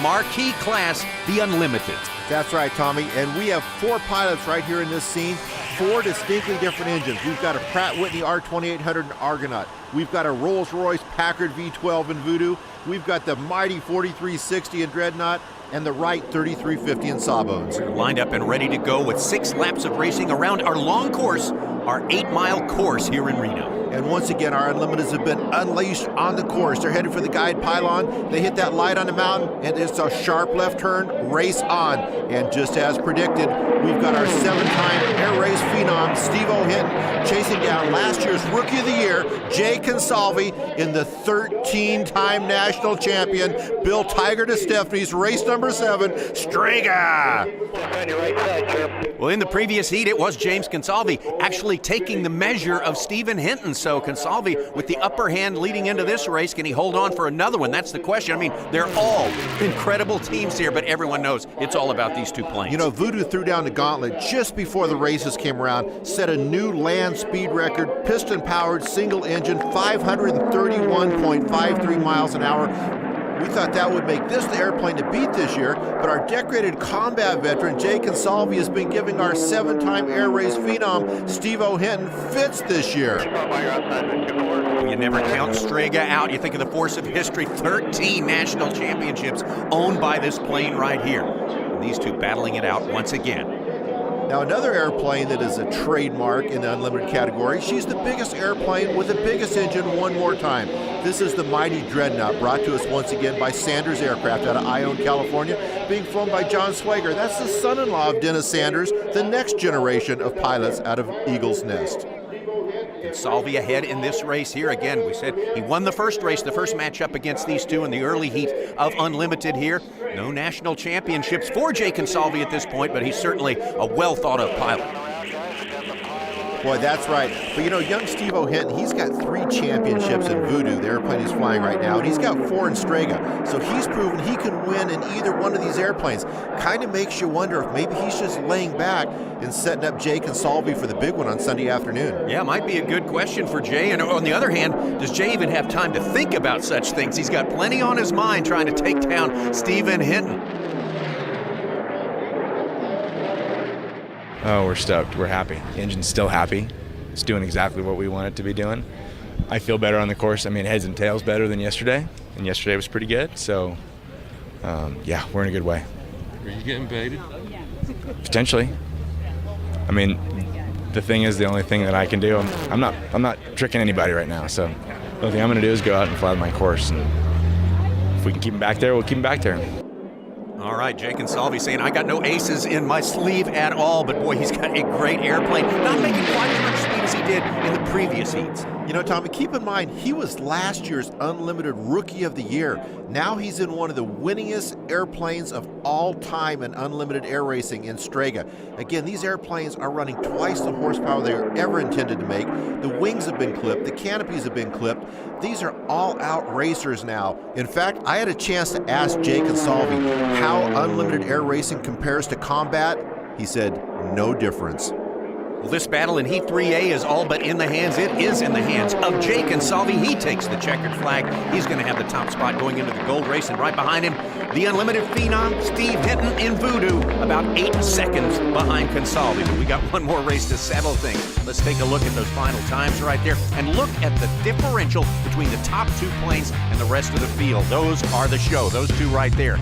marquee class, the Unlimited. That's right, Tommy, and we have 4 pilots right here in this scene, 4 distinctly different engines. We've got a Pratt Whitney R2800 in Argonaut. We've got a Rolls-Royce Packard V12 in Voodoo. We've got the mighty 4360 in Dreadnought and the Wright 3350 in Sawbones. We're lined up and ready to go with 6 laps of racing around our long course, our 8-mile course here in Reno. And once again, our Unlimiteds have been unleashed on the course. They're headed for the guide pylon. They hit that light on the mountain, and it's a sharp left turn, race on. And just as predicted, we've got our 7-time air race phenom, Stihl chasing down last year's Rookie of the Year, Jay Consalvi, in the 13-time national champion, Bill Tiger DeStefani's race number 7, Strega. Well, in the previous heat, it was James Consalvi actually taking the measure of Stephen Hinton. So Consalvi with the upper hand leading into this race. Can he hold on for another one? That's the question. I mean, they're all incredible teams here, but everyone knows it's all about these 2 planes. You know, Voodoo threw down the gauntlet just before the races came around, set a new land speed record, piston-powered, single-engine, 531.53 miles an hour. We thought that would make this the airplane to beat this year, but our decorated combat veteran, Jay Consalvi, has been giving our 7-time air race phenom, Steve Hinton, fits this year. You never count Strega out. You think of the force of history, 13 national championships owned by this plane right here. And these 2 battling it out once again. Now, another airplane that is a trademark in the Unlimited category, she's the biggest airplane with the biggest engine one more time. This is the mighty Dreadnought, brought to us once again by Sanders Aircraft out of Ione, California, being flown by John Swager. That's the son-in-law of Dennis Sanders, the next generation of pilots out of Eagle's Nest. Consalvi ahead in this race here. Again, we said he won the first race, the first matchup against these 2 in the early heat of Unlimited here. No national championships for Jay Consalvi at this point, but he's certainly a well-thought-of pilot. Boy, that's right. But you know, young Steve Hinton, he's got 3 championships in Voodoo, the airplane he's flying right now, and he's got 4 in Strega. So he's proven he can win in either one of these airplanes. Kind of makes you wonder if maybe he's just laying back and setting up Jay Consalvi for the big one on Sunday afternoon. Yeah, might be a good question for Jay. And on the other hand, does Jay even have time to think about such things? He's got plenty on his mind trying to take down Stephen Hinton. Oh, we're stoked. We're happy. The engine's still happy. It's doing exactly what we want it to be doing. I feel better on the course. I mean, heads and tails better than yesterday, and yesterday was pretty good. So, yeah, we're in a good way. Are you getting baited? Potentially. I mean, the thing is, the only thing that I can do, I'm not tricking anybody right now. So, the only thing I'm going to do is go out and fly my course, and if we can keep him back there, we'll keep him back there. All right, Jay Consalvi saying, I got no aces in my sleeve at all, but boy, he's got a great airplane. Not making quite as much speed as he did in the previous heats. You know, Tommy, keep in mind, he was last year's Unlimited Rookie of the Year. Now he's in one of the winningest airplanes of all time in Unlimited air racing in Strega. Again, these airplanes are running twice the horsepower they were ever intended to make. The wings have been clipped, the canopies have been clipped. These are all-out racers now. In fact, I had a chance to ask Jay Consalvi how Unlimited air racing compares to combat. He said, no difference. Well, this battle in Heat 3A is all but in the hands. It is in the hands of Jay Consalvi. He takes the checkered flag. He's going to have the top spot going into the gold race, and right behind him, the Unlimited phenom, Steve Hinton in Voodoo, about 8 seconds behind Consalvi. But we got one more race to settle things. Let's take a look at those final times right there and look at the differential between the top 2 planes and the rest of the field. Those are the show, those 2 right there.